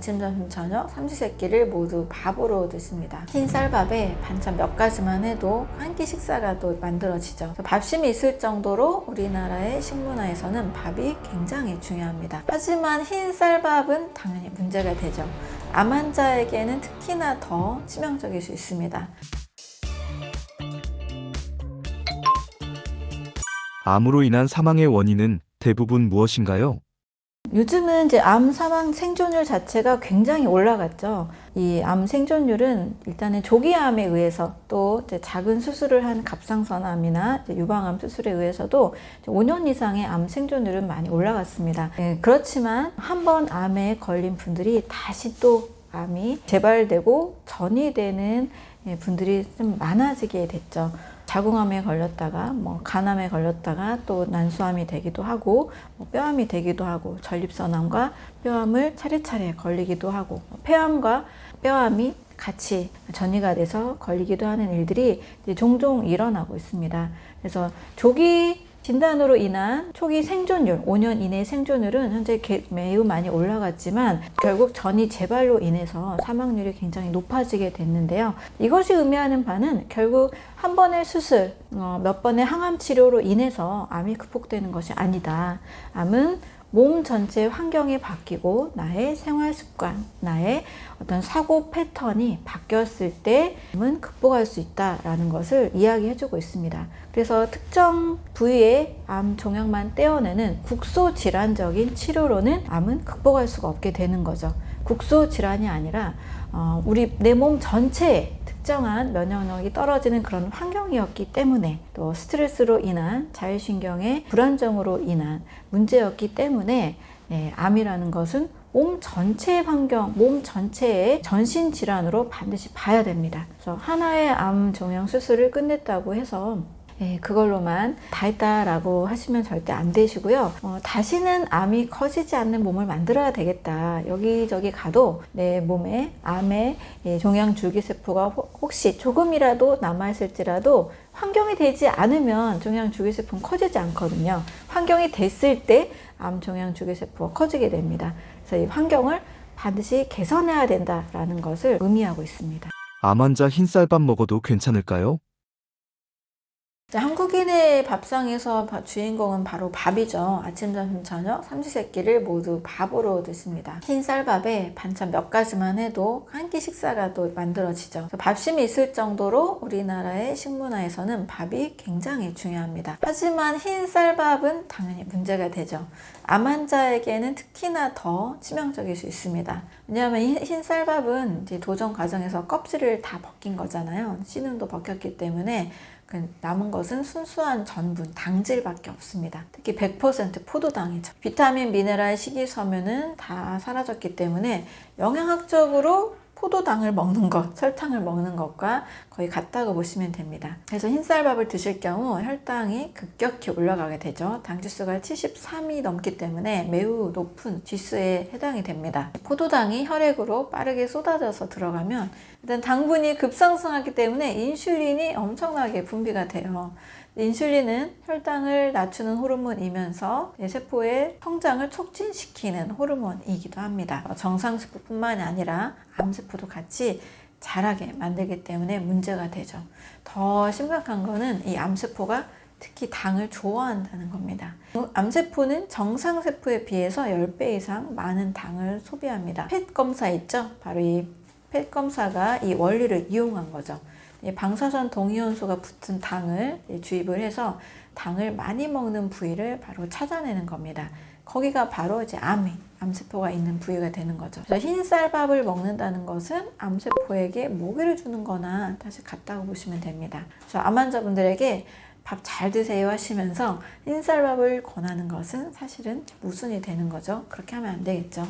아침, 점심, 저녁 삼시세끼를 모두 밥으로 드십니다. 흰쌀밥에 반찬 몇 가지만 해도 한 끼 식사가 또 만들어지죠. 밥심이 있을 정도로 우리나라의 식문화에서는 밥이 굉장히 중요합니다. 하지만 흰쌀밥은 당연히 문제가 되죠. 암 환자에게는 특히나 더 치명적일 수 있습니다. 암으로 인한 사망의 원인은 대부분 무엇인가요? 요즘은 이제 암 사망 생존율 자체가 굉장히 올라갔죠. 이 암 생존율은 일단은 조기암에 의해서 또 이제 작은 수술을 한 갑상선암이나 유방암 수술에 의해서도 5년 이상의 암 생존율은 많이 올라갔습니다. 그렇지만 한 번 암에 걸린 분들이 다시 또 암이 재발되고 전이 되는 분들이 좀 많아지게 됐죠. 자궁암에 걸렸다가 간암에 걸렸다가 또 난수암이 되기도 하고 뼈암이 되기도 하고 전립선암과 뼈암을 차례차례 걸리기도 하고 폐암과 뼈암이 같이 전이가 돼서 걸리기도 하는 일들이 이제 종종 일어나고 있습니다. 그래서 조기 진단으로 인한 초기 생존율, 5년 이내 생존율은 현재 매우 많이 올라갔지만 결국 전이 재발로 인해서 사망률이 굉장히 높아지게 됐는데요. 이것이 의미하는 바는 결국 한 번의 수술, 몇 번의 항암 치료로 인해서 암이 극복되는 것이 아니다. 암은 몸 전체 환경이 바뀌고 나의 생활 습관, 나의 어떤 사고 패턴이 바뀌었을 때 암은 극복할 수 있다라는 것을 이야기해주고 있습니다. 그래서 특정 부위의 암 종양만 떼어내는 국소 질환적인 치료로는 암은 극복할 수가 없게 되는 거죠. 국소 질환이 아니라 내 몸 전체에 특정한 면역력이 떨어지는 그런 환경이었기 때문에 또 스트레스로 인한 자율신경의 불안정으로 인한 문제였기 때문에 암이라는 것은 몸 전체의 환경, 몸 전체의 전신 질환으로 반드시 봐야 됩니다. 그래서 하나의 암 종양 수술을 끝냈다고 해서 그걸로만 다 했다라고 하시면 절대 안 되시고요. 다시는 암이 커지지 않는 몸을 만들어야 되겠다. 여기저기 가도 내 몸에 암의 종양 줄기세포가 혹시 조금이라도 남아있을지라도 환경이 되지 않으면 종양 줄기세포는 커지지 않거든요. 환경이 됐을 때 암 종양 줄기세포가 커지게 됩니다. 그래서 이 환경을 반드시 개선해야 된다라는 것을 의미하고 있습니다. 암 환자 흰쌀밥 먹어도 괜찮을까요? 한국인의 밥상에서 주인공은 바로 밥이죠. 아침, 점심, 저녁 삼시세끼를 모두 밥으로 드십니다. 흰쌀밥에 반찬 몇 가지만 해도 한 끼 식사가 또 만들어지죠. 밥심이 있을 정도로 우리나라의 식문화에서는 밥이 굉장히 중요합니다. 하지만 흰쌀밥은 당연히 문제가 되죠. 암 환자에게는 특히나 더 치명적일 수 있습니다. 왜냐하면 흰쌀밥은 이제 도전 과정에서 껍질을 다 벗긴 거잖아요. 씨눈도 벗겼기 때문에 남은 것은 순수한 전분, 당질밖에 없습니다. 특히 100% 포도당이죠. 비타민, 미네랄, 식이섬유는 다 사라졌기 때문에 영양학적으로 포도당을 먹는 것, 설탕을 먹는 것과 거의 같다고 보시면 됩니다. 그래서 흰쌀밥을 드실 경우 혈당이 급격히 올라가게 되죠. 당지수가 73이 넘기 때문에 매우 높은 지수에 해당이 됩니다. 포도당이 혈액으로 빠르게 쏟아져서 들어가면 일단 당분이 급상승하기 때문에 인슐린이 엄청나게 분비가 돼요. 인슐린은 혈당을 낮추는 호르몬이면서 세포의 성장을 촉진시키는 호르몬이기도 합니다. 정상세포뿐만이 아니라 암세포도 같이 자라게 만들기 때문에 문제가 되죠. 더 심각한 거는 이 암세포가 특히 당을 좋아한다는 겁니다. 암세포는 정상세포에 비해서 10배 이상 많은 당을 소비합니다. 펫 검사 있죠? 바로 이 펫 검사가 이 원리를 이용한 거죠. 방사선 동위원소가 붙은 당을 주입을 해서 당을 많이 먹는 부위를 바로 찾아내는 겁니다. 거기가 바로 이제 암세포가 있는 부위가 되는 거죠. 그래서 흰쌀밥을 먹는다는 것은 암세포에게 모기를 주는 거나 다시 같다고 보시면 됩니다. 그래서 암 환자분들에게 밥 잘 드세요 하시면서 흰쌀밥을 권하는 것은 사실은 모순이 되는 거죠. 그렇게 하면 안 되겠죠.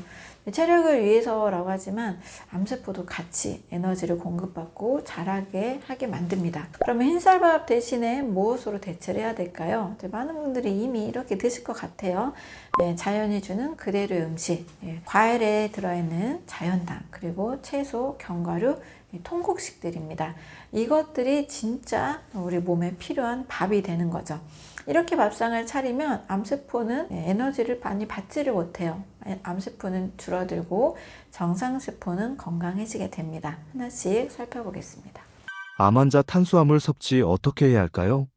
체력을 위해서라고 하지만 암세포도 같이 에너지를 공급받고 자라게 하게 만듭니다. 그러면 흰쌀밥 대신에 무엇으로 대체를 해야 될까요? 많은 분들이 이미 이렇게 드실 것 같아요. 자연이 주는 그대로의 음식, 과일에 들어있는 자연당, 그리고 채소, 견과류, 통곡식들입니다. 이것들이 진짜 우리 몸에 필요한 밥이 되는 거죠. 이렇게 밥상을 차리면 암세포는 에너지를 많이 받지를 못해요. 암세포는 줄어들고 정상세포는 건강해지게 됩니다. 하나씩 살펴보겠습니다. 암 환자 탄수화물 섭취 어떻게 해야 할까요?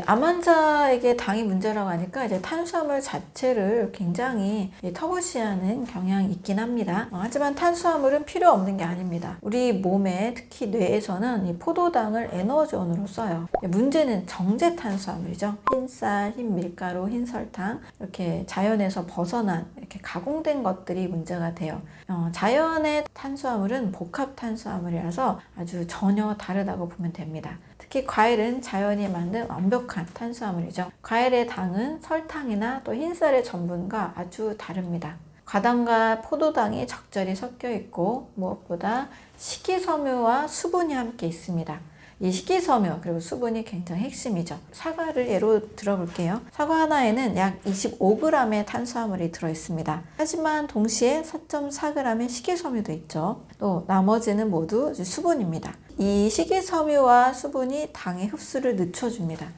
암 환자에게 당이 문제라고 하니까 이제 탄수화물 자체를 굉장히 터부시하는 경향이 있긴 합니다. 하지만 탄수화물은 필요 없는 게 아닙니다. 우리 몸에 특히 뇌에서는 이 포도당을 에너지원으로 써요. 문제는 정제 탄수화물이죠. 흰쌀, 흰 밀가루, 흰 설탕 이렇게 자연에서 벗어난 이렇게 가공된 것들이 문제가 돼요. 자연의 탄수화물은 복합 탄수화물이라서 아주 전혀 다르다고 보면 됩니다. 특히 과일은 자연이 만든 완벽한 탄수화물이죠. 과일의 당은 설탕이나 또 흰쌀의 전분과 아주 다릅니다. 과당과 포도당이 적절히 섞여 있고 무엇보다 식이섬유와 수분이 함께 있습니다. 이 식이섬유 그리고 수분이 굉장히 핵심이죠. 사과를 예로 들어볼게요. 사과 하나에는 약 25g의 탄수화물이 들어있습니다. 하지만 동시에 4.4g의 식이섬유도 있죠. 또 나머지는 모두 수분입니다. 이 식이섬유와 수분이 당의 흡수를 늦춰줍니다.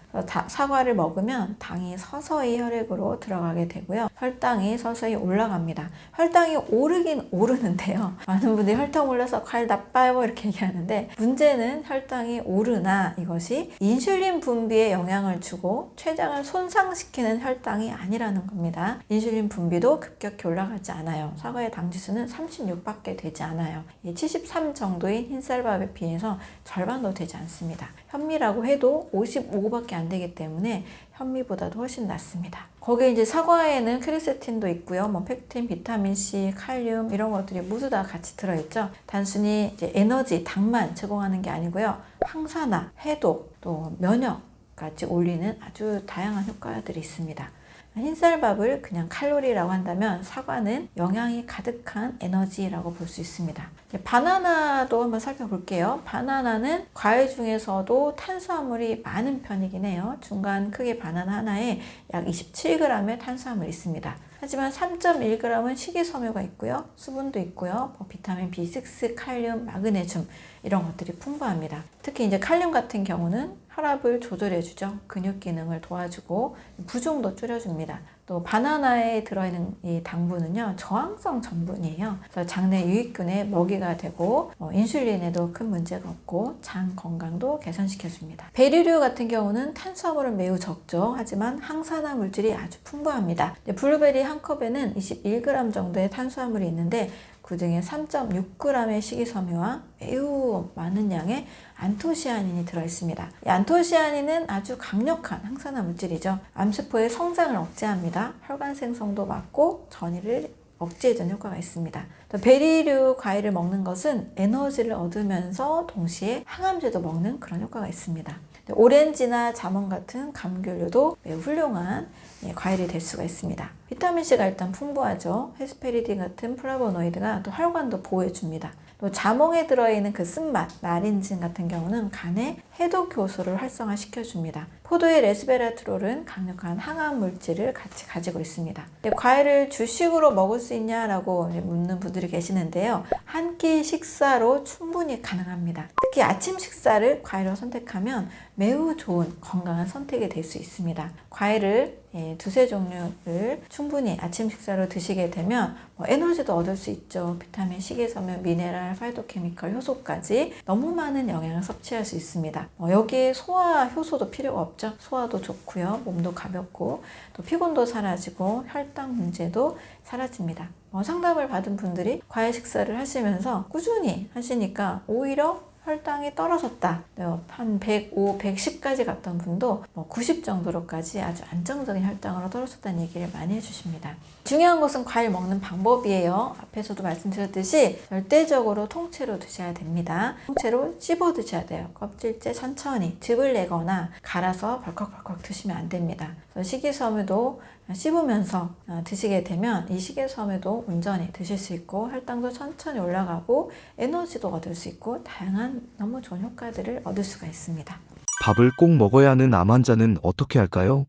사과를 먹으면 당이 서서히 혈액으로 들어가게 되고요. 혈당이 서서히 올라갑니다. 혈당이 오르긴 오르는데요. 많은 분들이 혈당 올라서 과일 나빠요 이렇게 얘기하는데 문제는 혈당이 오르나 이것이 인슐린 분비에 영향을 주고 췌장을 손상시키는 혈당이 아니라는 겁니다. 인슐린 분비도 급격히 올라가지 않아요. 사과의 당지수는 36밖에 되지 않아요. 73 정도의 흰쌀밥에 비해서 절반도 되지 않습니다. 현미라고 해도 55밖에 안 되기 때문에 현미보다도 훨씬 낫습니다. 거기에 이제 사과에는 크리세틴도 있고요. 펙틴, 비타민C, 칼륨 이런 것들이 모두 다 같이 들어있죠. 단순히 이제 에너지, 당만 제공하는 게 아니고요. 항산화, 해독, 또 면역까지 올리는 아주 다양한 효과들이 있습니다. 흰쌀밥을 그냥 칼로리라고 한다면 사과는 영양이 가득한 에너지라고 볼 수 있습니다. 바나나도 한번 살펴볼게요. 바나나는 과일 중에서도 탄수화물이 많은 편이긴 해요. 중간 크기 바나나 하나에 약 27g의 탄수화물이 있습니다. 하지만 3.1g은 식이섬유가 있고요. 수분도 있고요. 비타민 B6, 칼륨, 마그네슘 이런 것들이 풍부합니다. 특히 이제 칼륨 같은 경우는 혈압을 조절해주죠. 근육 기능을 도와주고 부종도 줄여줍니다. 또 바나나에 들어있는 이 당분은요 저항성 전분이에요. 그래서 장내 유익균의 먹이가 되고 인슐린에도 큰 문제가 없고 장 건강도 개선시켜줍니다. 베리류 같은 경우는 탄수화물은 매우 적죠. 하지만 항산화 물질이 아주 풍부합니다. 블루베리 한 컵에는 21g 정도의 탄수화물이 있는데 그 중에 3.6g의 식이섬유와 매우 많은 양의 안토시아닌이 들어있습니다. 이 안토시아닌은 아주 강력한 항산화 물질이죠. 암세포의 성장을 억제합니다. 혈관 생성도 막고 전이를 억제해주는 효과가 있습니다. 또 베리류 과일을 먹는 것은 에너지를 얻으면서 동시에 항암제도 먹는 그런 효과가 있습니다. 오렌지나 자몽 같은 감귤류도 매우 훌륭한 과일이 될 수가 있습니다. 비타민C가 일단 풍부하죠. 헤스페리딘 같은 플라보노이드가 또 혈관도 보호해줍니다. 또 자몽에 들어있는 그 쓴맛, 나린진 같은 경우는 간의 해독 효소를 활성화시켜줍니다. 포도의 레스베라트롤은 강력한 항암 물질을 같이 가지고 있습니다. 과일을 주식으로 먹을 수 있냐라고 묻는 분들이 계시는데요. 한 끼 식사로 충분히 가능합니다. 특히 아침 식사를 과일로 선택하면 매우 좋은 건강한 선택이 될 수 있습니다. 과일을 두세 종류를 충분히 아침 식사로 드시게 되면 에너지도 얻을 수 있죠. 비타민, 식이섬유, 미네랄, 파이토케미컬, 효소까지 너무 많은 영양을 섭취할 수 있습니다. 여기에 소화 효소도 필요가 없죠. 소화도 좋고요. 몸도 가볍고 또 피곤도 사라지고 혈당 문제도 사라집니다. 상담을 받은 분들이 과일 식사를 하시면서 꾸준히 하시니까 오히려 혈당이 떨어졌다. 한 105, 110까지 갔던 분도 90 정도로까지 아주 안정적인 혈당으로 떨어졌다는 얘기를 많이 해주십니다. 중요한 것은 과일 먹는 방법이에요. 앞에서도 말씀드렸듯이 절대적으로 통째로 드셔야 됩니다. 통째로 씹어 드셔야 돼요. 껍질째 천천히 즙을 내거나 갈아서 벌컥벌컥 드시면 안 됩니다. 식이섬유도 씹으면서 드시게 되면 이 식이섬유도 온전히 드실 수 있고 혈당도 천천히 올라가고 에너지도 얻을 수 있고 다양한 너무 좋은 효과들을 얻을 수가 있습니다. 밥을 꼭 먹어야 하는 암 환자는 어떻게 할까요?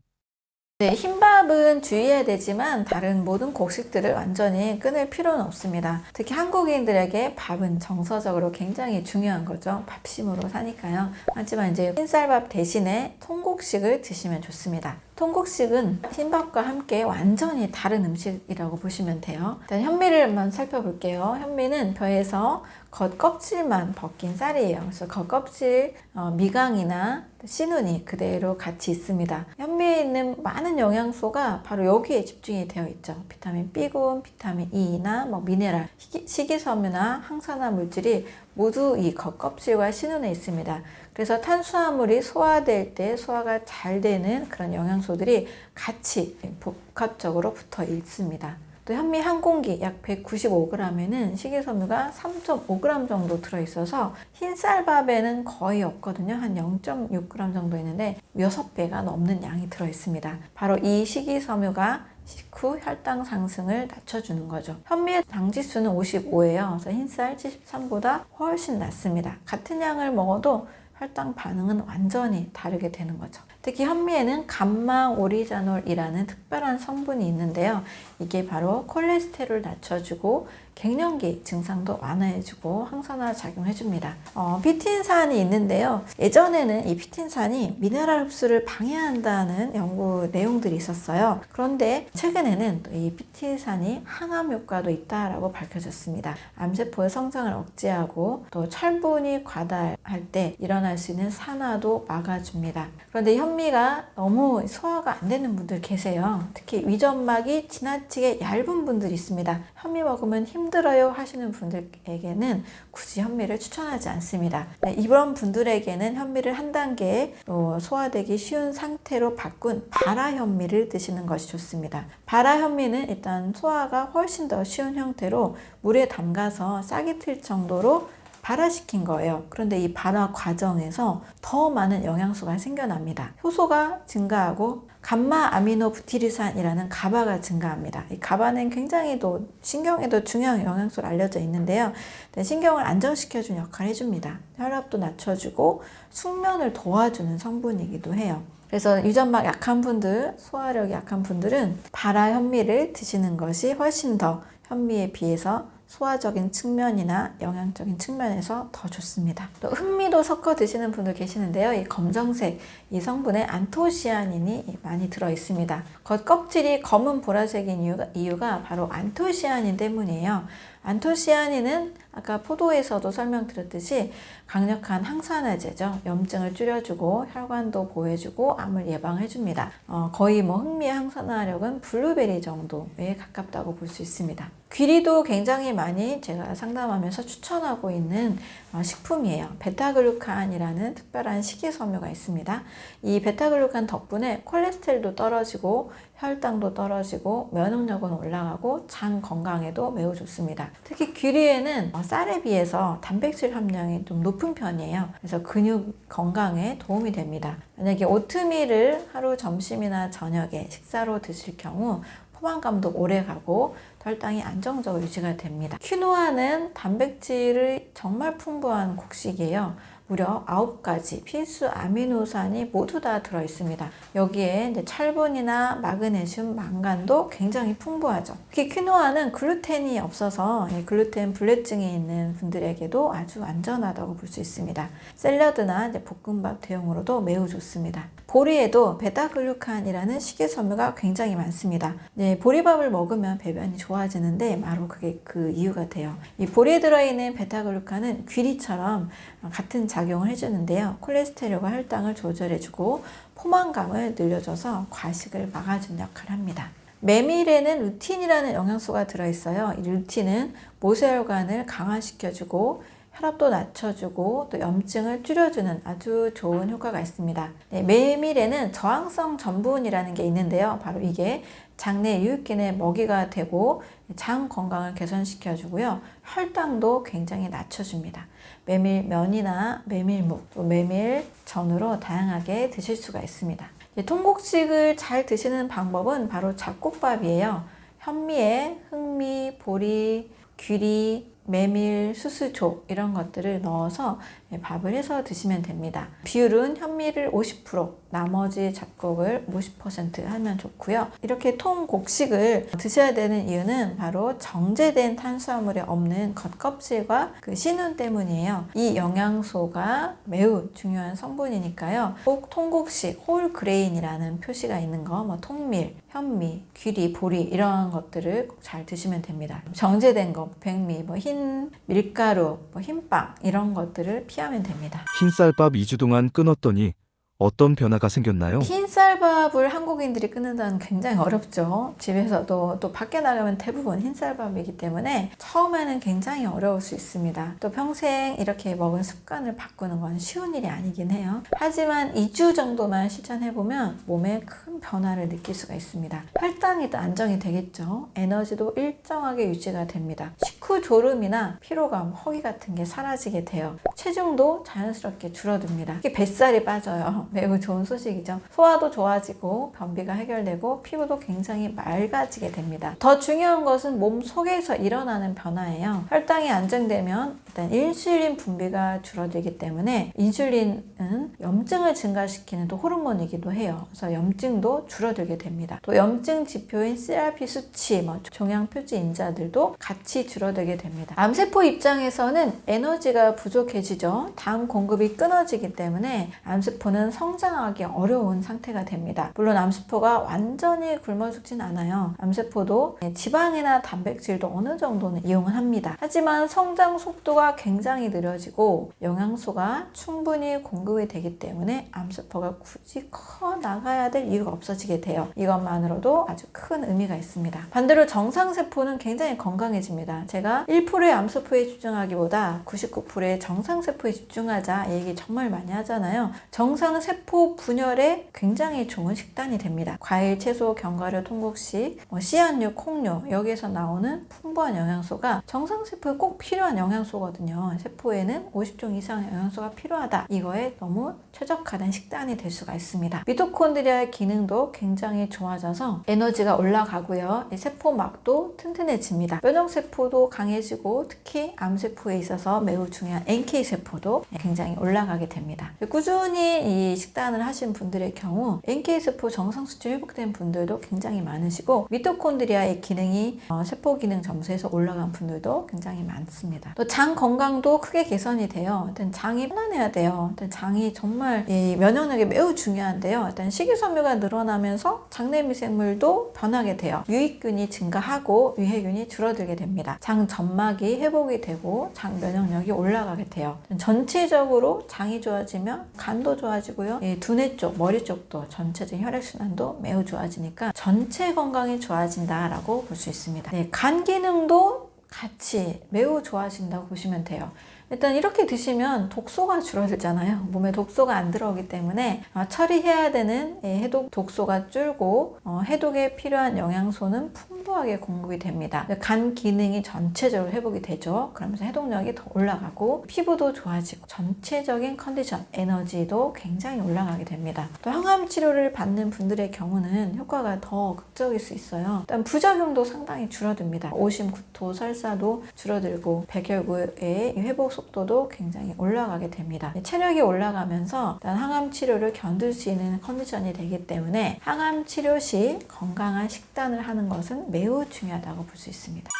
네, 흰밥은 밥은 주의해야 되지만 다른 모든 곡식들을 완전히 끊을 필요는 없습니다. 특히 한국인들에게 밥은 정서적으로 굉장히 중요한 거죠. 밥심으로 사니까요. 하지만 이제 흰쌀밥 대신에 통곡식을 드시면 좋습니다. 통곡식은 흰밥과 함께 완전히 다른 음식이라고 보시면 돼요. 일단 현미를 한번 살펴볼게요. 현미는 벼에서 겉껍질만 벗긴 쌀이에요. 그래서 겉껍질 미강이나 씨눈이 그대로 같이 있습니다. 현미에 있는 많은 영양소가 바로 여기에 집중이 되어 있죠. 비타민 B군, 비타민 E나 미네랄, 식이섬유나 항산화 물질이 모두 이 겉껍질과 씨눈에 있습니다. 그래서 탄수화물이 소화될 때 소화가 잘 되는 그런 영양소들이 같이 복합적으로 붙어 있습니다. 또 현미 한 공기 약 195g에는 식이섬유가 3.5g 정도 들어있어서 흰쌀밥에는 거의 없거든요. 한 0.6g 정도 있는데 6배가 넘는 양이 들어있습니다. 바로 이 식이섬유가 식후 혈당 상승을 낮춰주는 거죠. 현미의 당지수는 55예요. 그래서 흰쌀 73보다 훨씬 낮습니다. 같은 양을 먹어도 혈당 반응은 완전히 다르게 되는 거죠. 특히 현미에는 감마 오리자놀이라는 특별한 성분이 있는데요. 이게 바로 콜레스테롤을 낮춰주고 갱년기 증상도 완화해주고 항산화 작용해줍니다. 피틴산이 있는데요. 예전에는 이 피틴산이 미네랄 흡수를 방해한다는 연구 내용들이 있었어요. 그런데 최근에는 또 이 피틴산이 항암 효과도 있다라고 밝혀졌습니다. 암세포의 성장을 억제하고 또 철분이 과다할 때 일어날 수 있는 산화도 막아줍니다. 그런데 현미가 너무 소화가 안 되는 분들 계세요. 특히 위점막이 지나치게 얇은 분들이 있습니다. 현미 먹으면 힘들어요 하시는 분들에게는 굳이 현미를 추천하지 않습니다. 이런 분들에게는 현미를 한 단계 소화되기 쉬운 상태로 바꾼 발화현미를 드시는 것이 좋습니다. 발화현미는 일단 소화가 훨씬 더 쉬운 형태로 물에 담가서 싹이 틀 정도로 발화시킨 거예요. 그런데 이 발화 과정에서 더 많은 영양소가 생겨납니다. 효소가 증가하고 감마 아미노 부티르산이라는 가바가 증가합니다. 이 가바는 굉장히 또 신경에도 중요한 영양소로 알려져 있는데요. 신경을 안정시켜주는 역할을 해줍니다. 혈압도 낮춰주고 숙면을 도와주는 성분이기도 해요. 그래서 유전막 약한 분들, 소화력이 약한 분들은 발화 현미를 드시는 것이 훨씬 더 현미에 비해서 소화적인 측면이나 영양적인 측면에서 더 좋습니다. 또 흑미도 섞어 드시는 분들 계시는데요. 이 검정색 이 성분에 안토시아닌이 많이 들어 있습니다. 겉껍질이 검은 보라색인 이유가 바로 안토시아닌 때문이에요. 안토시아닌은 아까 포도에서도 설명드렸듯이 강력한 항산화제죠. 염증을 줄여주고 혈관도 보호해주고 암을 예방해줍니다. 거의 흑미의 항산화력은 블루베리 정도에 가깝다고 볼 수 있습니다. 귀리도 굉장히 많이 제가 상담하면서 추천하고 있는 식품이에요. 베타글루칸이라는 특별한 식이섬유가 있습니다. 이 베타글루칸 덕분에 콜레스테롤도 떨어지고 혈당도 떨어지고 면역력은 올라가고 장 건강에도 매우 좋습니다. 특히 귀리에는 쌀에 비해서 단백질 함량이 좀 높은 편이에요. 그래서 근육 건강에 도움이 됩니다. 만약에 오트밀을 하루 점심이나 저녁에 식사로 드실 경우 포만감도 오래가고 혈당이 안정적으로 유지가 됩니다. 퀴노아는 단백질이 정말 풍부한 곡식이에요. 무려 9가지 필수 아미노산이 모두 다 들어있습니다. 여기에 이제 철분이나 마그네슘, 망간도 굉장히 풍부하죠. 특히 퀴노아는 글루텐이 없어서 글루텐 불내증이 있는 분들에게도 아주 안전하다고 볼 수 있습니다. 샐러드나 이제 볶음밥 대용으로도 매우 좋습니다. 보리에도 베타글루칸이라는 식이섬유가 굉장히 많습니다. 보리밥을 먹으면 배변이 좋아지는데 바로 그게 그 이유가 돼요. 이 보리에 들어있는 베타글루칸은 귀리처럼 같은 작용을 해주는데요. 콜레스테롤과 혈당을 조절해주고 포만감을 늘려줘서 과식을 막아주는 역할을 합니다. 메밀에는 루틴이라는 영양소가 들어있어요. 이 루틴은 모세혈관을 강화시켜주고 혈압도 낮춰주고 또 염증을 줄여주는 아주 좋은 효과가 있습니다. 메밀에는 저항성 전분이라는 게 있는데요. 바로 이게 장내 유익균의 먹이가 되고 장 건강을 개선시켜주고요. 혈당도 굉장히 낮춰줍니다. 메밀면이나 메밀묵, 또 메밀전으로 다양하게 드실 수가 있습니다. 통곡식을 잘 드시는 방법은 바로 잡곡밥이에요. 현미에 흑미, 보리, 귀리, 메밀, 수수조 이런 것들을 넣어서 밥을 해서 드시면 됩니다. 비율은 현미를 50%, 나머지 잡곡을 50% 하면 좋고요. 이렇게 통곡식을 드셔야 되는 이유는 바로 정제된 탄수화물이 없는 겉껍질과 그 신운 때문이에요. 이 영양소가 매우 중요한 성분이니까요. 꼭 통곡식 홀그레인이라는 표시가 있는 거, 뭐 통밀, 현미, 귀리, 보리 이런 것들을 꼭 잘 드시면 됩니다. 정제된 거, 백미, 뭐 흰 밀가루, 뭐 흰빵 이런 것들을 피하면 됩니다. 흰쌀밥 2주 동안 끊었더니 어떤 변화가 생겼나요? 흰쌀밥을 한국인들이 끊는다는 굉장히 어렵죠. 집에서도 또 밖에 나가면 대부분 흰쌀밥이기 때문에 처음에는 굉장히 어려울 수 있습니다. 또 평생 이렇게 먹은 습관을 바꾸는 건 쉬운 일이 아니긴 해요. 하지만 2주 정도만 실천해보면 몸에 큰 변화를 느낄 수가 있습니다. 혈당이 또 안정이 되겠죠. 에너지도 일정하게 유지가 됩니다. 식후 졸음이나 피로감, 허기 같은 게 사라지게 돼요. 체중도 자연스럽게 줄어듭니다. 이게 뱃살이 빠져요. 매우 좋은 소식이죠. 소화도 좋아지고 변비가 해결되고 피부도 굉장히 맑아지게 됩니다. 더 중요한 것은 몸 속에서 일어나는 변화예요. 혈당이 안정되면 일단 인슐린 분비가 줄어들기 때문에 인슐린은 염증을 증가시키는 또 호르몬이기도 해요. 그래서 염증도 줄어들게 됩니다. 또 염증 지표인 CRP 수치, 종양 표지 인자들도 같이 줄어들게 됩니다. 암세포 입장에서는 에너지가 부족해지죠. 당 공급이 끊어지기 때문에 암세포는 성장하기 어려운 상태가 됩니다. 물론 암세포가 완전히 굶어 죽진 않아요. 암세포도 지방이나 단백질도 어느 정도는 이용을 합니다. 하지만 성장 속도가 굉장히 느려지고 영양소가 충분히 공급이 되기 때문에 암세포가 굳이 커 나가야 될 이유가 없어지게 돼요. 이것만으로도 아주 큰 의미가 있습니다. 반대로 정상세포는 굉장히 건강해집니다. 제가 1%의 암세포에 집중하기보다 99%의 정상세포에 집중하자 이 얘기 정말 많이 하잖아요. 정상세포 분열에 굉장히 좋은 식단이 됩니다. 과일, 채소, 견과류, 통곡식, 씨앗류, 콩류 여기에서 나오는 풍부한 영양소가 정상세포에 꼭 필요한 영양소거든요. 세포에는 50종 이상의 영양소가 필요하다. 이거에 너무 최적화된 식단이 될 수가 있습니다. 미토콘드리아의 기능도 굉장히 좋아져서 에너지가 올라가고요. 세포막도 튼튼해집니다. 면역세포도 강해지고 특히 암세포에 있어서 매우 중요한 NK세포도 굉장히 올라가게 됩니다. 꾸준히 이 식단을 하신 분들의 경우 NK세포 정상 수치 회복된 분들도 굉장히 많으시고 미토콘드리아의 기능이 세포 기능 점수에서 올라간 분들도 굉장히 많습니다. 또 장 건강도 크게 개선이 돼요. 일단 장이 편안해야 돼요. 일단 장이 정말 이 면역력이 매우 중요한데요. 일단 식이섬유가 늘어나면서 장내 미생물도 변하게 돼요. 유익균이 증가하고 유해균이 줄어들게 됩니다. 장 점막이 회복이 되고 장 면역력이 올라가게 돼요. 전체적으로 장이 좋아지면 간도 좋아지고요. 두뇌 쪽, 머리 쪽도 전체적인 혈액순환도 매우 좋아지니까 전체 건강이 좋아진다라고 볼 수 있습니다. 간 기능도 같이 매우 좋아진다고 보시면 돼요. 일단 이렇게 드시면 독소가 줄어들잖아요. 몸에 독소가 안 들어오기 때문에 처리해야 되는 해독 독소가 줄고 해독에 필요한 영양소는 풍부하게 공급이 됩니다. 간 기능이 전체적으로 회복이 되죠. 그러면서 해독력이 더 올라가고 피부도 좋아지고 전체적인 컨디션, 에너지도 굉장히 올라가게 됩니다. 또 항암 치료를 받는 분들의 경우는 효과가 더 극적일 수 있어요. 일단 부작용도 상당히 줄어듭니다. 오심, 구토, 설사도 줄어들고 백혈구의 회복 속도도 굉장히 올라가게 됩니다. 체력이 올라가면서 일단 항암 치료를 견딜 수 있는 컨디션이 되기 때문에 항암 치료 시 건강한 식단을 하는 것은 매우 중요하다고 볼 수 있습니다.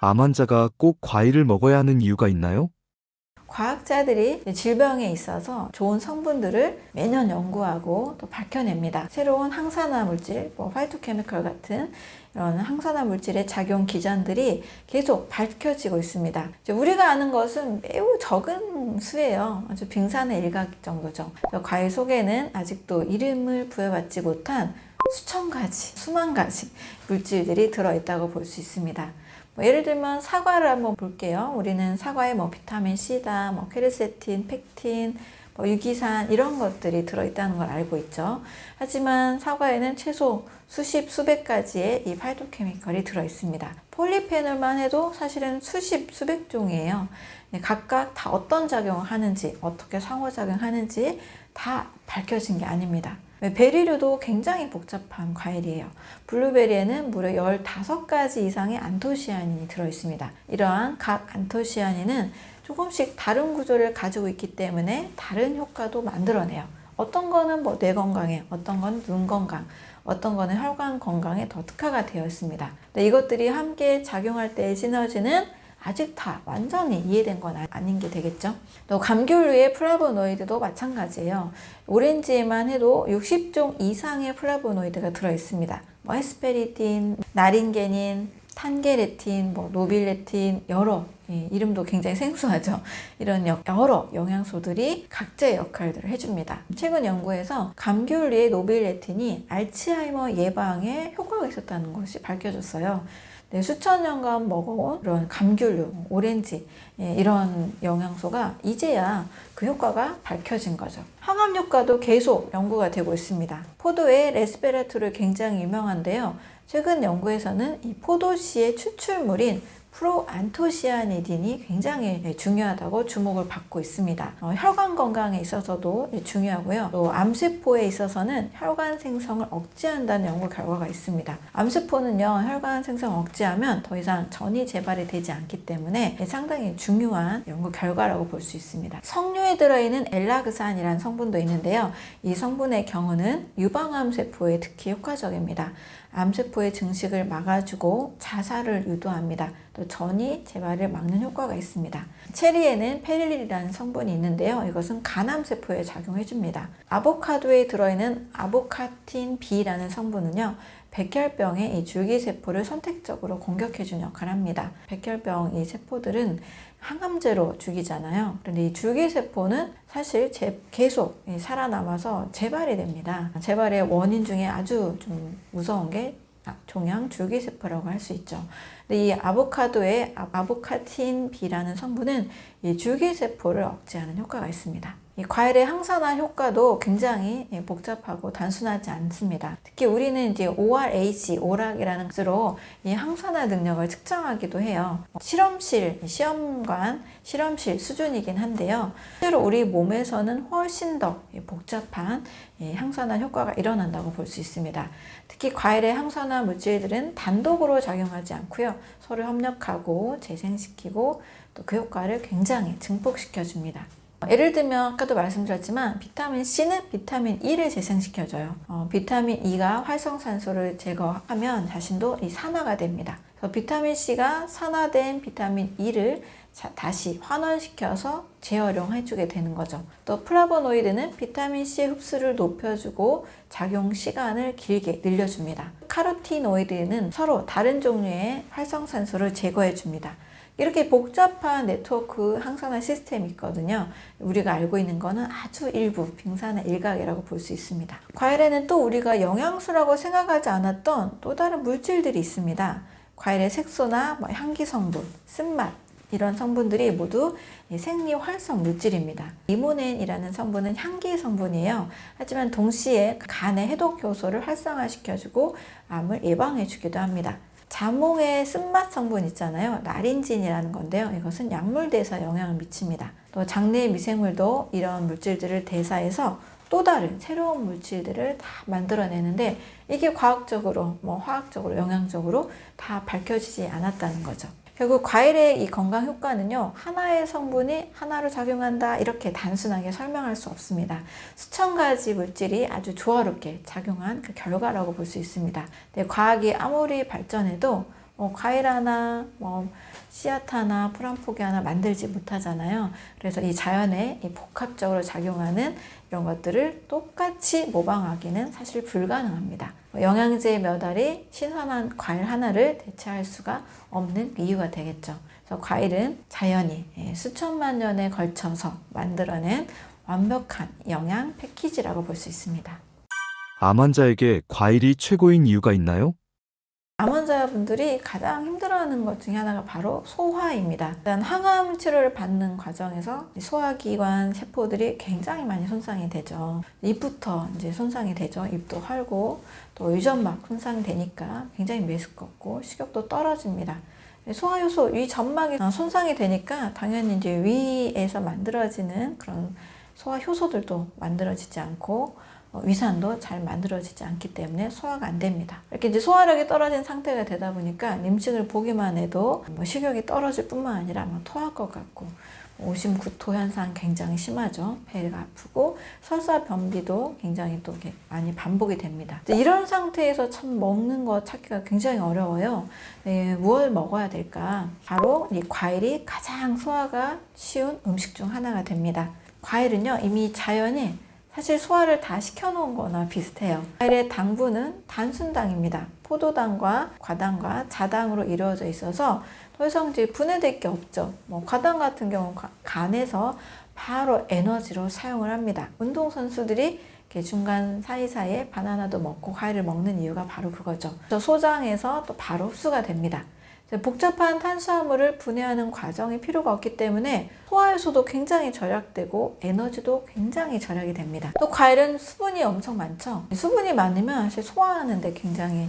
암 환자가 꼭 과일을 먹어야 하는 이유가 있나요? 과학자들이 질병에 있어서 좋은 성분들을 매년 연구하고 또 밝혀냅니다. 새로운 항산화 물질, 파이토케미컬 같은 이런 항산화 물질의 작용 기전들이 계속 밝혀지고 있습니다. 우리가 아는 것은 매우 적은 수예요. 아주 빙산의 일각 정도죠. 과일 속에는 아직도 이름을 부여받지 못한 수천 가지, 수만 가지 물질들이 들어있다고 볼 수 있습니다. 예를 들면 사과를 한번 볼게요. 우리는 사과에 비타민 C다, 퀘르세틴, 펙틴, 유기산 이런 것들이 들어있다는 걸 알고 있죠. 하지만 사과에는 최소 수십, 수백 가지의 이 파이토케미컬이 들어있습니다. 폴리페놀만 해도 사실은 수십, 수백 종이에요. 각각 다 어떤 작용을 하는지, 어떻게 상호작용하는지 다 밝혀진 게 아닙니다. 베리류도 굉장히 복잡한 과일이에요. 블루베리에는 무려 15가지 이상의 안토시아닌이 들어있습니다. 이러한 각 안토시아닌은 조금씩 다른 구조를 가지고 있기 때문에 다른 효과도 만들어내요. 어떤 거는 뭐 뇌 건강에, 어떤 건 눈 건강, 어떤 거는 혈관 건강에 더 특화가 되어 있습니다. 근데 이것들이 함께 작용할 때의 시너지는 아직 다 완전히 이해된 건 아닌 게 되겠죠. 또 감귤류의 플라보노이드도 마찬가지예요. 오렌지에만 해도 60종 이상의 플라보노이드가 들어있습니다. 뭐 헤스페리딘, 나린게닌, 탄게레틴, 뭐 노빌레틴, 여러 이름도 굉장히 생소하죠. 이런 여러 영양소들이 각자의 역할들을 해줍니다. 최근 연구에서 감귤류의 노빌레틴이 알츠하이머 예방에 효과가 있었다는 것이 밝혀졌어요. 네, 수천 년간 먹어온 그런 감귤류, 오렌지 이런 영양소가 이제야 그 효과가 밝혀진 거죠. 항암 효과도 계속 연구가 되고 있습니다. 포도의 레스베라토르 굉장히 유명한데요. 최근 연구에서는 이 포도씨의 추출물인 프로안토시아니딘이 굉장히 중요하다고 주목을 받고 있습니다. 혈관 건강에 있어서도 중요하고요. 또 암세포에 있어서는 혈관 생성을 억제한다는 연구 결과가 있습니다. 암세포는요, 혈관 생성 억제하면 더 이상 전이 재발이 되지 않기 때문에 상당히 중요한 연구 결과라고 볼 수 있습니다. 석류에 들어있는 엘라그산이라는 성분도 있는데요. 이 성분의 경우는 유방암세포에 특히 효과적입니다. 암세포의 증식을 막아주고 자살을 유도합니다. 또 전이 재발을 막는 효과가 있습니다. 체리에는 페릴린이라는 성분이 있는데요. 이것은 간암세포에 작용해줍니다. 아보카도에 들어있는 아보카틴 B라는 성분은요, 백혈병의 이 줄기세포를 선택적으로 공격해주는 역할을 합니다. 백혈병 이 세포들은 항암제로 죽이잖아요. 그런데 이 줄기세포는 사실 계속 살아남아서 재발이 됩니다. 재발의 원인 중에 아주 좀 무서운 게 종양 줄기세포라고 할 수 있죠. 근데 이 아보카도의 아보카틴 B라는 성분은 이 줄기세포를 억제하는 효과가 있습니다. 이 과일의 항산화 효과도 굉장히 복잡하고 단순하지 않습니다. 특히 우리는 이제 ORAC, 오락이라는 것으로 이 항산화 능력을 측정하기도 해요. 실험실 수준이긴 한데요. 실제로 우리 몸에서는 훨씬 더 복잡한 항산화 효과가 일어난다고 볼 수 있습니다. 특히 과일의 항산화 물질들은 단독으로 작용하지 않고요. 서로 협력하고 재생시키고 또 그 효과를 굉장히 증폭시켜 줍니다. 예를 들면 아까도 말씀드렸지만 비타민 C는 비타민 E를 재생시켜줘요. 비타민 E가 활성산소를 제거하면 자신도 이 산화가 됩니다. 그래서 비타민 C가 산화된 비타민 E를 다시 환원시켜서 재활용해주게 되는 거죠. 또 플라보노이드는 비타민 C의 흡수를 높여주고 작용 시간을 길게 늘려줍니다. 카로티노이드는 서로 다른 종류의 활성산소를 제거해줍니다. 이렇게 복잡한 네트워크 항산화 시스템이 있거든요. 우리가 알고 있는 거는 아주 일부, 빙산의 일각이라고 볼 수 있습니다. 과일에는 또 우리가 영양소라고 생각하지 않았던 또 다른 물질들이 있습니다. 과일의 색소나 향기 성분, 쓴맛 이런 성분들이 모두 생리활성 물질입니다. 리모넨이라는 성분은 향기 성분이에요. 하지만 동시에 간의 해독 효소를 활성화시켜주고 암을 예방해주기도 합니다. 자몽의 쓴맛 성분 있잖아요. 나린진이라는 건데요. 이것은 약물 대사에 영향을 미칩니다. 또 장내 미생물도 이런 물질들을 대사해서 또 다른 새로운 물질들을 다 만들어내는데 이게 과학적으로, 화학적으로, 영양적으로 다 밝혀지지 않았다는 거죠. 결국 과일의 이 건강 효과는요, 하나의 성분이 하나로 작용한다 이렇게 단순하게 설명할 수 없습니다. 수천 가지 물질이 아주 조화롭게 작용한 그 결과라고 볼 수 있습니다. 근데 과학이 아무리 발전해도 과일 하나, 씨앗 하나, 풀 한 포기 하나 만들지 못하잖아요. 그래서 이 자연에 이 복합적으로 작용하는 이런 것들을 똑같이 모방하기는 사실 불가능합니다. 영양제 몇 알이 신선한 과일 하나를 대체할 수가 없는 이유가 되겠죠. 그래서 과일은 자연이 수천만 년에 걸쳐서 만들어낸 완벽한 영양 패키지라고 볼 수 있습니다. 암 환자에게 과일이 최고인 이유가 있나요? 암 환자분들이 가장 힘들어하는 것 중에 하나가 바로 소화입니다. 일단 항암 치료를 받는 과정에서 소화기관 세포들이 굉장히 많이 손상이 되죠. 입부터 이제 손상이 되죠. 입도 활고 또 유전막 손상이 되니까 굉장히 메스껍고 식욕도 떨어집니다. 소화효소, 위 점막이 손상이 되니까 당연히 이제 위에서 만들어지는 그런 소화효소들도 만들어지지 않고 위산도 잘 만들어지지 않기 때문에 소화가 안 됩니다. 이렇게 이제 소화력이 떨어진 상태가 되다 보니까 음식을 보기만 해도 식욕이 떨어질 뿐만 아니라 토할 것 같고 오심 구토 현상 굉장히 심하죠. 배가 아프고 설사 변비도 굉장히 또 많이 반복이 됩니다. 이런 상태에서 참 먹는 거 찾기가 굉장히 어려워요. 무엇을 먹어야 될까? 바로 이 과일이 가장 소화가 쉬운 음식 중 하나가 됩니다. 과일은요, 이미 자연이 사실 소화를 다 시켜놓은 거나 비슷해요. 과일의 당분은 단순당입니다. 포도당과 과당과 자당으로 이루어져 있어서 더 이상 이제 분해될 게 없죠. 과당 같은 경우는 간에서 바로 에너지로 사용을 합니다. 운동선수들이 이렇게 중간 사이사이에 바나나도 먹고 과일을 먹는 이유가 바로 그거죠. 소장에서 또 바로 흡수가 됩니다. 복잡한 탄수화물을 분해하는 과정이 필요가 없기 때문에 소화효소도 굉장히 절약되고 에너지도 굉장히 절약이 됩니다. 또 과일은 수분이 엄청 많죠. 수분이 많으면 사실 소화하는데 굉장히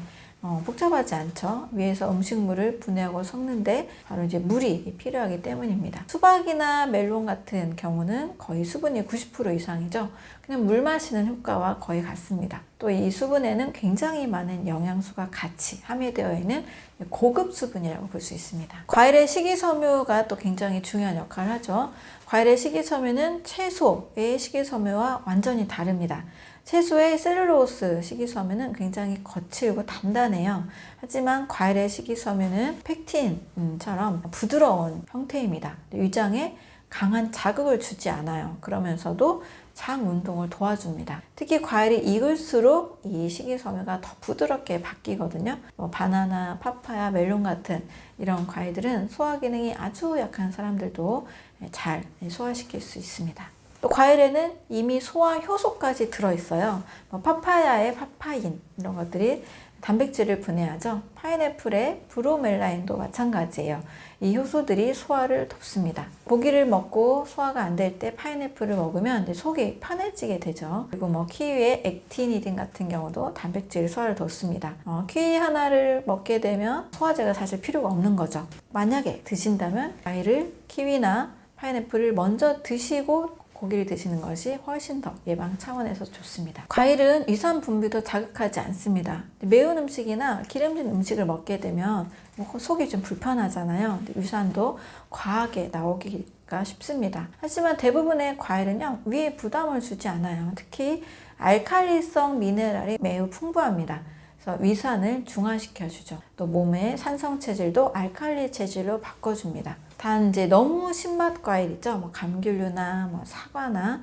복잡하지 않죠. 위에서 음식물을 분해하고 섞는데 바로 이제 물이 필요하기 때문입니다. 수박이나 멜론 같은 경우는 거의 수분이 90% 이상이죠. 그냥 물 마시는 효과와 거의 같습니다. 또 이 수분에는 굉장히 많은 영양소가 같이 함유되어 있는 고급 수분이라고 볼 수 있습니다. 과일의 식이섬유가 또 굉장히 중요한 역할을 하죠. 과일의 식이섬유는 채소의 식이섬유와 완전히 다릅니다. 채소의 셀룰로스 식이섬유는 굉장히 거칠고 단단해요. 하지만 과일의 식이섬유는 팩틴처럼 부드러운 형태입니다. 위장에 강한 자극을 주지 않아요. 그러면서도 장 운동을 도와줍니다. 특히 과일이 익을수록 이 식이섬유가 더 부드럽게 바뀌거든요. 바나나, 파파야, 멜론 같은 이런 과일들은 소화 기능이 아주 약한 사람들도 잘 소화시킬 수 있습니다. 또 과일에는 이미 소화 효소까지 들어있어요. 파파야의 파파인 이런 것들이 단백질을 분해하죠. 파인애플의 브로멜라인도 마찬가지예요. 이 효소들이 소화를 돕습니다. 고기를 먹고 소화가 안 될 때 파인애플을 먹으면 속이 편해지게 되죠. 그리고 키위의 액티니딘 같은 경우도 단백질 소화를 돕습니다. 키위 하나를 먹게 되면 소화제가 사실 필요가 없는 거죠. 만약에 드신다면 과일을 키위나 파인애플을 먼저 드시고 고기를 드시는 것이 훨씬 더 예방 차원에서 좋습니다. 과일은 위산 분비도 자극하지 않습니다. 매운 음식이나 기름진 음식을 먹게 되면 속이 좀 불편하잖아요. 위산도 과하게 나오기가 쉽습니다. 하지만 대부분의 과일은요, 위에 부담을 주지 않아요. 특히 알칼리성 미네랄이 매우 풍부합니다. 그래서 위산을 중화시켜주죠. 또 몸의 산성 체질도 알칼리 체질로 바꿔줍니다. 단 이제 너무 신맛 과일이죠. 감귤류나 사과나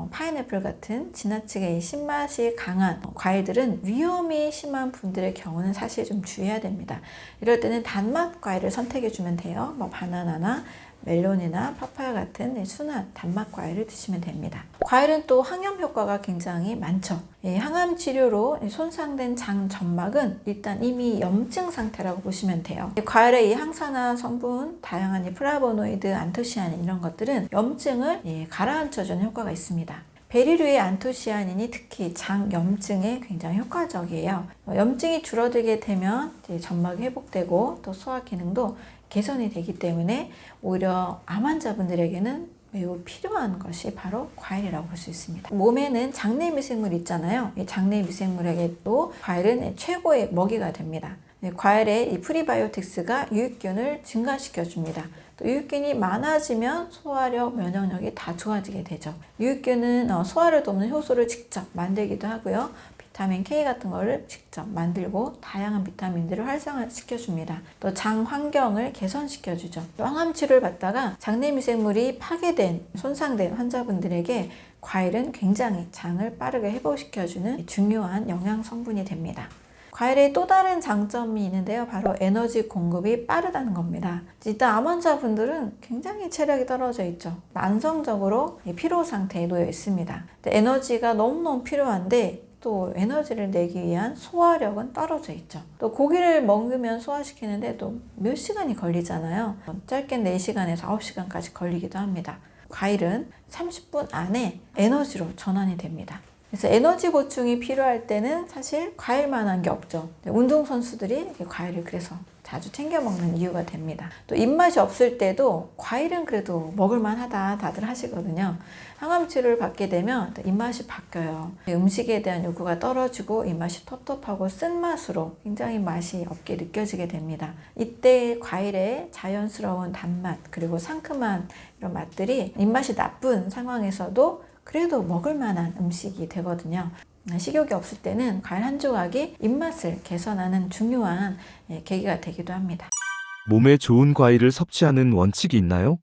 파인애플 같은 지나치게 신맛이 강한 과일들은 위험이 심한 분들의 경우는 사실 좀 주의해야 됩니다. 이럴 때는 단맛 과일을 선택해 주면 돼요. 바나나나 멜론이나 파파야 같은 순한 단맛 과일을 드시면 됩니다. 과일은 또 항염 효과가 굉장히 많죠. 항암 치료로 손상된 장 점막은 일단 이미 염증 상태라고 보시면 돼요. 과일의 이 항산화 성분, 다양한 플라보노이드, 안토시아닌 이런 것들은 염증을 가라앉혀주는 효과가 있습니다. 베리류의 안토시아닌이 특히 장 염증에 굉장히 효과적이에요. 염증이 줄어들게 되면 점막이 회복되고 또 소화 기능도 개선이 되기 때문에 오히려 암 환자분들에게는 매우 필요한 것이 바로 과일이라고 볼 수 있습니다. 몸에는 장내 미생물 있잖아요. 이 장내 미생물에게도 과일은 최고의 먹이가 됩니다. 과일의 이 프리바이오틱스가 유익균을 증가시켜줍니다. 또 유익균이 많아지면 소화력, 면역력이 다 좋아지게 되죠. 유익균은 소화를 돕는 효소를 직접 만들기도 하고요. 비타민 K 같은 거를 직접 만들고 다양한 비타민들을 활성화시켜줍니다. 또 장 환경을 개선시켜주죠. 항암 치료를 받다가 장내 미생물이 파괴된, 손상된 환자분들에게 과일은 굉장히 장을 빠르게 회복시켜주는 중요한 영양 성분이 됩니다. 과일의 또 다른 장점이 있는데요. 바로 에너지 공급이 빠르다는 겁니다. 일단 암 환자분들은 굉장히 체력이 떨어져 있죠. 만성적으로 피로 상태에 놓여 있습니다. 에너지가 너무너무 필요한데 또 에너지를 내기 위한 소화력은 떨어져 있죠. 또 고기를 먹으면 소화시키는데 또 몇 시간이 걸리잖아요. 짧게 4시간에서 9시간까지 걸리기도 합니다. 과일은 30분 안에 에너지로 전환이 됩니다. 그래서 에너지 보충이 필요할 때는 사실 과일만한 게 없죠. 운동선수들이 과일을 그래서 자주 챙겨 먹는 이유가 됩니다. 또 입맛이 없을 때도 과일은 그래도 먹을만하다 다들 하시거든요. 항암 치료를 받게 되면 입맛이 바뀌어요. 음식에 대한 욕구가 떨어지고 입맛이 텁텁하고 쓴맛으로 굉장히 맛이 없게 느껴지게 됩니다. 이때 과일의 자연스러운 단맛 그리고 상큼한 이런 맛들이 입맛이 나쁜 상황에서도 그래도 먹을 만한 음식이 되거든요. 식욕이 없을 때는 과일 한 조각이 입맛을 개선하는 중요한 계기가 되기도 합니다. 몸에 좋은 과일을 섭취하는 원칙이 있나요?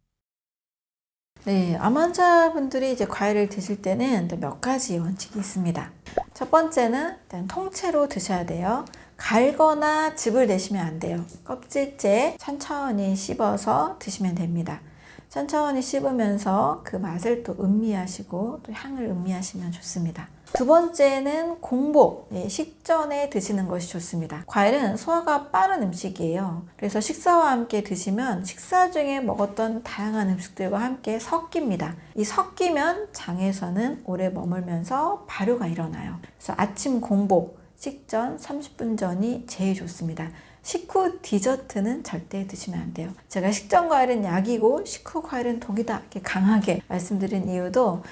네, 암 환자분들이 이제 과일을 드실 때는 몇 가지 원칙이 있습니다. 첫 번째는 일단 통째로 드셔야 돼요. 갈거나 즙을 내시면 안 돼요. 껍질째 천천히 씹어서 드시면 됩니다. 천천히 씹으면서 그 맛을 또 음미하시고 또 향을 음미하시면 좋습니다. 두 번째는 공복, 식전에 드시는 것이 좋습니다. 과일은 소화가 빠른 음식이에요. 그래서 식사와 함께 드시면 식사 중에 먹었던 다양한 음식들과 함께 섞입니다. 이 섞이면 장에서는 오래 머물면서 발효가 일어나요. 그래서 아침 공복, 식전 30분 전이 제일 좋습니다. 식후 디저트는 절대 드시면 안 돼요. 제가 식전 과일은 약이고 식후 과일은 독이다 이렇게 강하게 말씀드린 이유도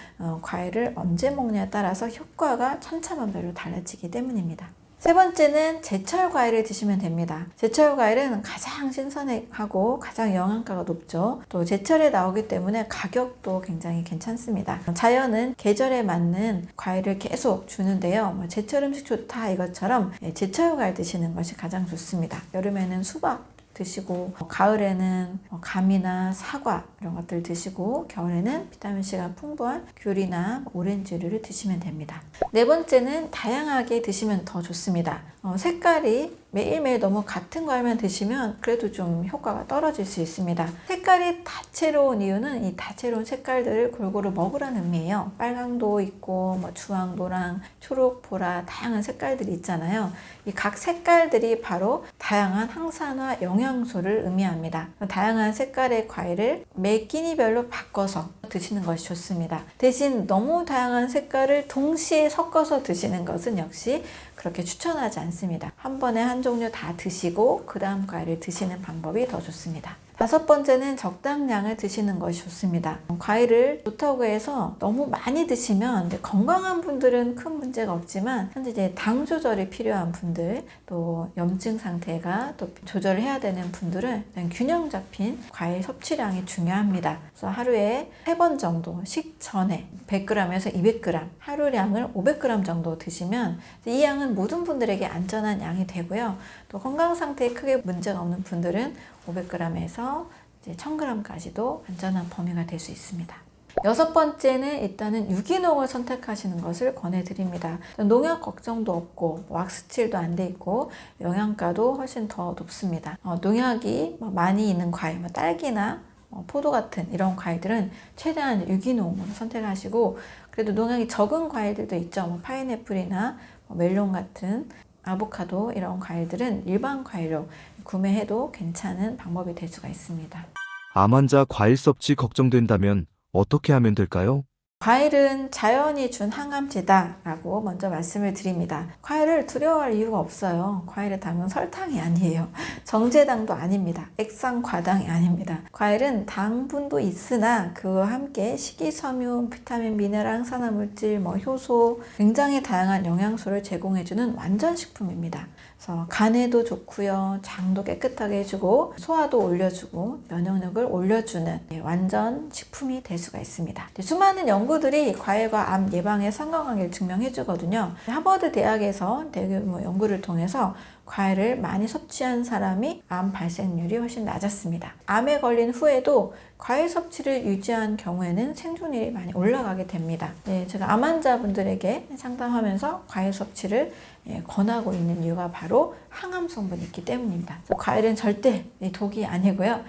과일을 언제 먹냐에 따라서 효과가 천차만별로 달라지기 때문입니다. 세 번째는 제철 과일을 드시면 됩니다. 제철 과일은 가장 신선하고 가장 영양가가 높죠. 또 제철에 나오기 때문에 가격도 굉장히 괜찮습니다. 자연은 계절에 맞는 과일을 계속 주는데요. 제철 음식 좋다 이것처럼 제철 과일 드시는 것이 가장 좋습니다. 여름에는 수박 드시고 가을에는 감이나 사과 이런 것들 드시고 겨울에는 비타민C가 풍부한 귤이나 오렌지류를 드시면 됩니다. 네 번째는 다양하게 드시면 더 좋습니다. 색깔이 매일매일 너무 같은 과일만 드시면 그래도 좀 효과가 떨어질 수 있습니다. 색깔이 다채로운 이유는 이 다채로운 색깔들을 골고루 먹으라는 의미예요. 빨강도 있고 주황, 노랑, 초록, 보라 다양한 색깔들이 있잖아요. 이 각 색깔들이 바로 다양한 항산화 영양소를 의미합니다. 다양한 색깔의 과일을 매 끼니별로 바꿔서 드시는 것이 좋습니다. 대신 너무 다양한 색깔을 동시에 섞어서 드시는 것은 역시 그렇게 추천하지 않습니다. 한 번에 한 종류 다 드시고 그 다음 과일을 드시는 방법이 더 좋습니다. 다섯 번째는 적당량을 드시는 것이 좋습니다. 과일을 좋다고 해서 너무 많이 드시면 건강한 분들은 큰 문제가 없지만 현재 이제 당 조절이 필요한 분들 또 염증 상태가 또 조절을 해야 되는 분들은 균형 잡힌 과일 섭취량이 중요합니다. 그래서 하루에 3번 정도 식전에 100g에서 200g 하루량을 500g 정도 드시면 이 양은 모든 분들에게 안전한 양이 되고요. 또 건강 상태에 크게 문제가 없는 분들은 500g에서 1000g까지도 안전한 범위가 될 수 있습니다. 여섯 번째는 일단은 유기농을 선택하시는 것을 권해드립니다. 농약 걱정도 없고 왁스칠도 안 돼 있고 영양가도 훨씬 더 높습니다. 농약이 많이 있는 과일, 딸기나 포도 같은 이런 과일들은 최대한 유기농으로 선택하시고 그래도 농약이 적은 과일들도 있죠. 파인애플이나 멜론 같은 아보카도 이런 과일들은 일반 과일로 구매해도 괜찮은 방법이 될 수가 있습니다. 암 환자 과일 섭취 걱정된다면 어떻게 하면 될까요? 과일은 자연이 준 항암제다라고 먼저 말씀을 드립니다. 과일을 두려워할 이유가 없어요. 과일의 당은 설탕이 아니에요. 정제당도 아닙니다. 액상과당이 아닙니다. 과일은 당분도 있으나 그와 함께 식이섬유, 비타민, 미네랄, 항산화물질, 효소 굉장히 다양한 영양소를 제공해주는 완전 식품입니다. 그래서 간에도 좋고요. 장도 깨끗하게 해주고 소화도 올려주고 면역력을 올려주는 완전 식품이 될 수가 있습니다. 수많은 연구들이 과일과 암 예방의 상관관계를 증명해 주거든요. 하버드 대학에서 대규모 연구를 통해서 과일을 많이 섭취한 사람이 암 발생률이 훨씬 낮았습니다. 암에 걸린 후에도 과일 섭취를 유지한 경우에는 생존율이 많이 올라가게 됩니다. 제가 암 환자분들에게 상담하면서 과일 섭취를 권하고 있는 이유가 바로 항암 성분이 있기 때문입니다. 과일은 절대 독이 아니고요.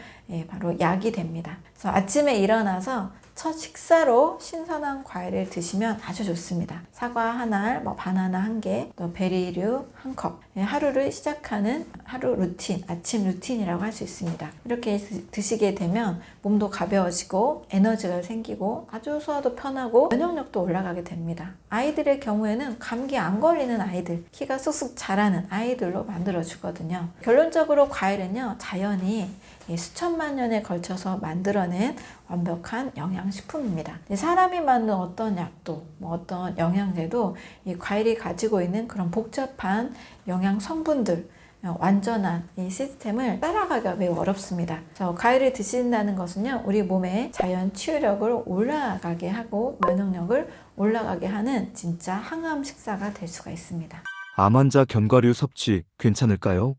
바로 약이 됩니다. 그래서 아침에 일어나서 첫 식사로 신선한 과일을 드시면 아주 좋습니다. 사과 한 알, 바나나 한 개, 또 베리류 한 컵. 하루를 시작하는 하루 루틴, 아침 루틴이라고 할 수 있습니다. 이렇게 드시게 되면 몸도 가벼워지고 에너지가 생기고 아주 소화도 편하고 면역력도 올라가게 됩니다. 아이들의 경우에는 감기 안 걸리는 아이들, 키가 쑥쑥 자라는 아이들로 만들어주거든요. 결론적으로 과일은요, 자연이 수천만 년에 걸쳐서 만들어낸 완벽한 영양식품입니다. 사람이 만든 어떤 약도, 어떤 영양제도 이 과일이 가지고 있는 그런 복잡한 영양 성분들, 완전한 이 시스템을 따라가기가 매우 어렵습니다. 그래서 과일을 드신다는 것은요, 우리 몸의 자연 치유력을 올라가게 하고 면역력을 올라가게 하는 진짜 항암 식사가 될 수가 있습니다. 암 환자 견과류 섭취 괜찮을까요?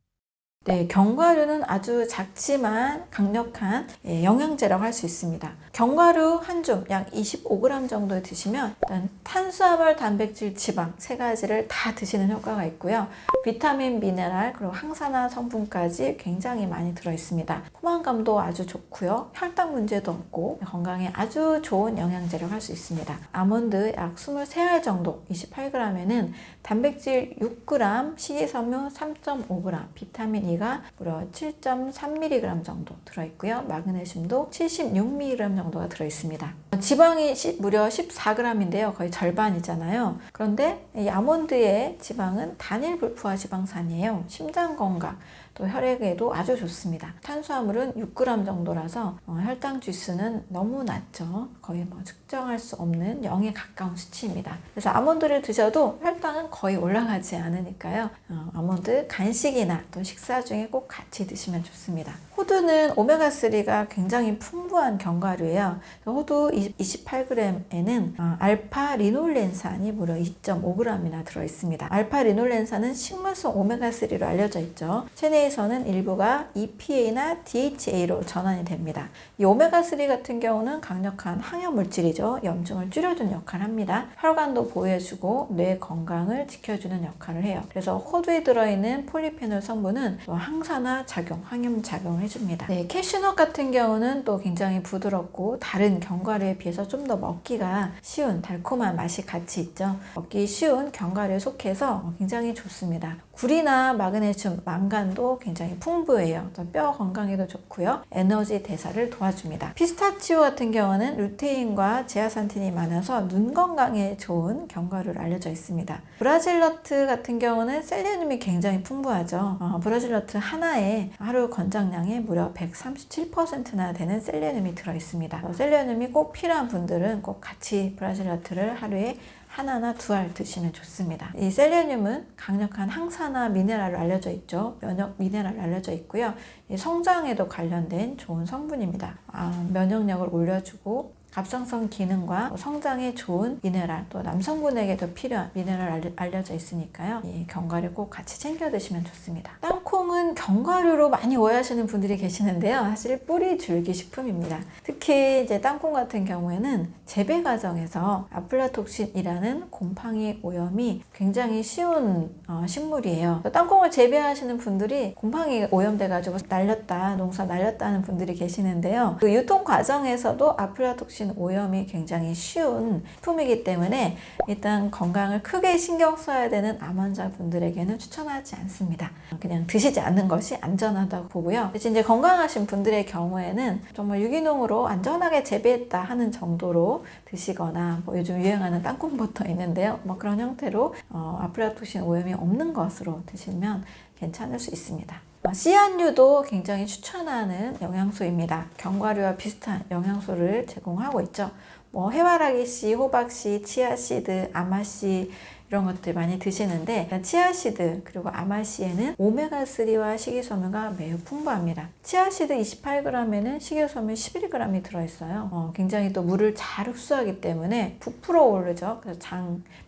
네, 견과류는 아주 작지만 강력한 영양제라고 할 수 있습니다. 견과류 한 줌 약 25g 정도 드시면 일단 탄수화물, 단백질, 지방 세 가지를 다 드시는 효과가 있고요. 비타민, 미네랄, 그리고 항산화 성분까지 굉장히 많이 들어있습니다. 포만감도 아주 좋고요. 혈당 문제도 없고 건강에 아주 좋은 영양제라고 할 수 있습니다. 아몬드 약 23알 정도 28g에는 단백질 6g, 식이섬유 3.5g, 비타민 E가 무려 7.3mg 정도 들어있고요. 마그네슘도 76mg 정도가 들어있습니다. 지방이 무려 14g인데요. 거의 절반이잖아요. 그런데 이 아몬드의 지방은 단일 불포화 지방산이에요. 심장 건강, 또 혈액에도 아주 좋습니다. 탄수화물은 6g 정도라서 혈당 지수는 너무 낮죠. 거의 측정할 수 없는 0에 가까운 수치입니다. 그래서 아몬드를 드셔도 혈당은 거의 올라가지 않으니까요. 아몬드 간식이나 또 식사 중에 꼭 같이 드시면 좋습니다. 호두는 오메가3가 굉장히 풍부한 견과류예요. 호두 28g에는 알파 리놀렌산이 무려 2.5g이나 들어있습니다. 알파 리놀렌산은 식물성 오메가3로 알려져 있죠. 체내에서는 일부가 EPA나 DHA로 전환이 됩니다. 이 오메가3 같은 경우는 강력한 항염물질이죠. 염증을 줄여주는 역할을 합니다. 혈관도 보호해주고 뇌 건강을 지켜주는 역할을 해요. 그래서 호두에 들어있는 폴리페놀 성분은 또 항산화 작용, 항염 작용을 해줍니다. 네, 캐슈넛 같은 경우는 또 굉장히 부드럽고 다른 견과류에 비해서 좀 더 먹기가 쉬운 달콤한 맛이 같이 있죠. 먹기 쉬운 견과류에 속해서 굉장히 좋습니다. 굴이나 마그네슘, 망간도 굉장히 풍부해요. 뼈 건강에도 좋고요. 에너지 대사를 도와줍니다. 피스타치오 같은 경우는 루테인과 제아산틴이 많아서 눈 건강에 좋은 견과류로 알려져 있습니다. 브라질너트 같은 경우는 셀레늄이 굉장히 풍부하죠. 브라질너트 하나에 하루 권장량의 무려 137%나 되는 셀레늄이 들어있습니다. 셀레늄이 꼭 필요한 분들은 꼭 같이 브라질너트를 하루에 하나나 두 알 드시면 좋습니다. 이 셀레늄은 강력한 항산화 미네랄로 알려져 있죠. 면역 미네랄로 알려져 있고요. 이 성장에도 관련된 좋은 성분입니다. 면역력을 올려주고 갑상선 기능과 성장에 좋은 미네랄, 또 남성분에게도 필요한 미네랄 알려져 있으니까요. 이 견과류 꼭 같이 챙겨 드시면 좋습니다. 땅콩은 견과류로 많이 오해하시는 분들이 계시는데요. 사실 뿌리 줄기 식품입니다. 특히 이제 땅콩 같은 경우에는 재배 과정에서 아플라톡신이라는 곰팡이 오염이 굉장히 쉬운 식물이에요. 땅콩을 재배하시는 분들이 곰팡이 오염돼가지고 농사 날렸다는 분들이 계시는데요. 그 유통 과정에서도 아플라톡신 오염이 굉장히 쉬운 식품이기 때문에 일단 건강을 크게 신경 써야 되는 암 환자분들에게는 추천하지 않습니다. 그냥 드시지 않는 것이 안전하다고 보고요. 대신 이제 건강하신 분들의 경우에는 정말 유기농으로 안전하게 재배했다 하는 정도로 드시거나 요즘 유행하는 땅콩버터 있는데요. 그런 형태로 아플라톡신 오염이 없는 것으로 드시면 괜찮을 수 있습니다. 씨앗류도 굉장히 추천하는 영양소입니다. 견과류와 비슷한 영양소를 제공하고 있죠. 해바라기씨, 호박씨, 치아씨드, 아마씨 이런 것들 많이 드시는데 치아씨드 그리고 아마씨에는 오메가3와 식이섬유가 매우 풍부합니다. 치아씨드 28g에는 식이섬유 11g이 들어있어요. 굉장히 또 물을 잘 흡수하기 때문에 부풀어 오르죠. 그래서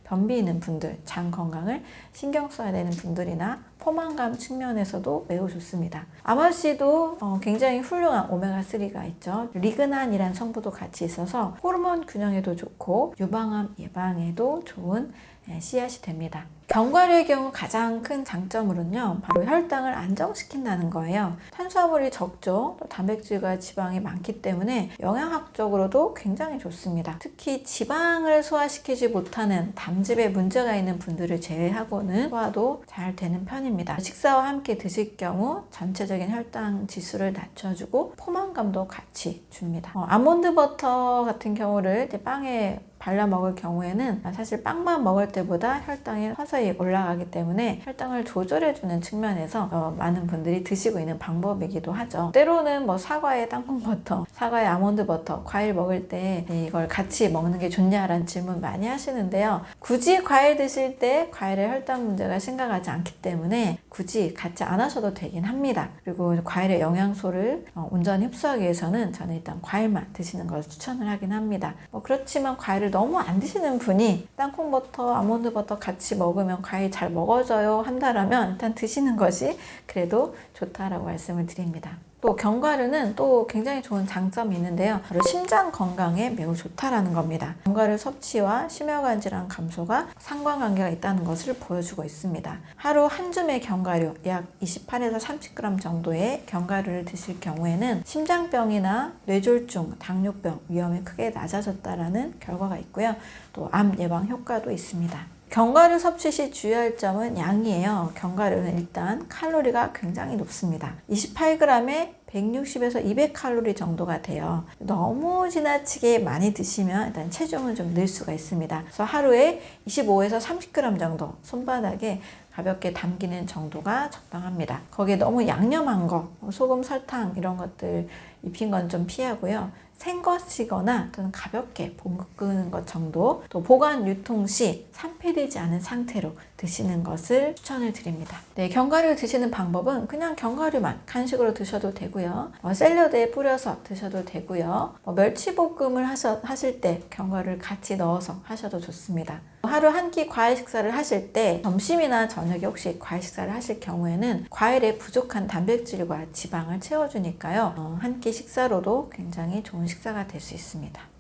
변비 있는 분들, 장 건강을 신경 써야 되는 분들이나 포만감 측면에서도 매우 좋습니다. 아마씨도 굉장히 훌륭한 오메가3가 있죠. 리그난이라는 성분도 같이 있어서 호르몬 균형에도 좋고 유방암 예방에도 좋은 씨앗이 됩니다. 견과류의 경우 가장 큰 장점으로는요, 바로 혈당을 안정시킨다는 거예요. 탄수화물이 적죠. 또 단백질과 지방이 많기 때문에 영양학적으로도 굉장히 좋습니다. 특히 지방을 소화시키지 못하는 담즙에 문제가 있는 분들을 제외하고는 소화도 잘 되는 편입니다. 식사와 함께 드실 경우 전체적인 혈당 지수를 낮춰주고 포만감도 같이 줍니다. 아몬드 버터 같은 경우를 이제 빵에 발라 먹을 경우에는 사실 빵만 먹을 때보다 혈당이 서서히 올라가기 때문에 혈당을 조절해주는 측면에서 많은 분들이 드시고 있는 방법이기도 하죠. 때로는 뭐 사과에 땅콩버터, 사과에 아몬드버터, 과일 먹을 때 이걸 같이 먹는 게 좋냐라는 질문 많이 하시는데요. 굳이 과일 드실 때 과일의 혈당 문제가 심각하지 않기 때문에 굳이 같이 안 하셔도 되긴 합니다. 그리고 과일의 영양소를 온전히 흡수하기 위해서는 저는 일단 과일만 드시는 것을 추천을 하긴 합니다. 그렇지만 과일을 너무 안 드시는 분이 땅콩버터, 아몬드버터 같이 먹으면 과일 잘 먹어져요 한다라면 일단 드시는 것이 그래도 좋다라고 말씀을 드립니다. 또 견과류는 또 굉장히 좋은 장점이 있는데요. 바로 심장 건강에 매우 좋다라는 겁니다. 견과류 섭취와 심혈관 질환 감소가 상관관계가 있다는 것을 보여주고 있습니다. 하루 한 줌의 견과류, 약 28에서 30g 정도의 견과류를 드실 경우에는 심장병이나 뇌졸중, 당뇨병 위험이 크게 낮아졌다라는 결과가 있고요. 또 암 예방 효과도 있습니다. 견과류 섭취 시 주의할 점은 양이에요. 견과류는 일단 칼로리가 굉장히 높습니다. 28g에 160에서 200칼로리 정도가 돼요. 너무 지나치게 많이 드시면 일단 체중은 좀 늘 수가 있습니다. 그래서 하루에 25에서 30g 정도 손바닥에 가볍게 담기는 정도가 적당합니다. 거기에 너무 양념한 거, 소금, 설탕 이런 것들 입힌 건 좀 피하고요. 생것이거나 또는 가볍게 볶은 것 정도, 또 보관 유통 시 산패되지 않은 상태로 드시는 것을 추천을 드립니다. 네, 견과류 드시는 방법은 그냥 견과류만 간식으로 드셔도 되고요. 샐러드에 뿌려서 드셔도 되고요. 멸치볶음을 하실 때 견과류를 같이 넣어서 하셔도 좋습니다. 하루 한 끼 과일 식사를 하실 때 점심이나 저녁에 혹시 과일 식사를 하실 경우에는 과일에 부족한 단백질과 지방을 채워주니까요. 한 끼 식사로도 굉장히 좋은 식사가 될 수 있습니다.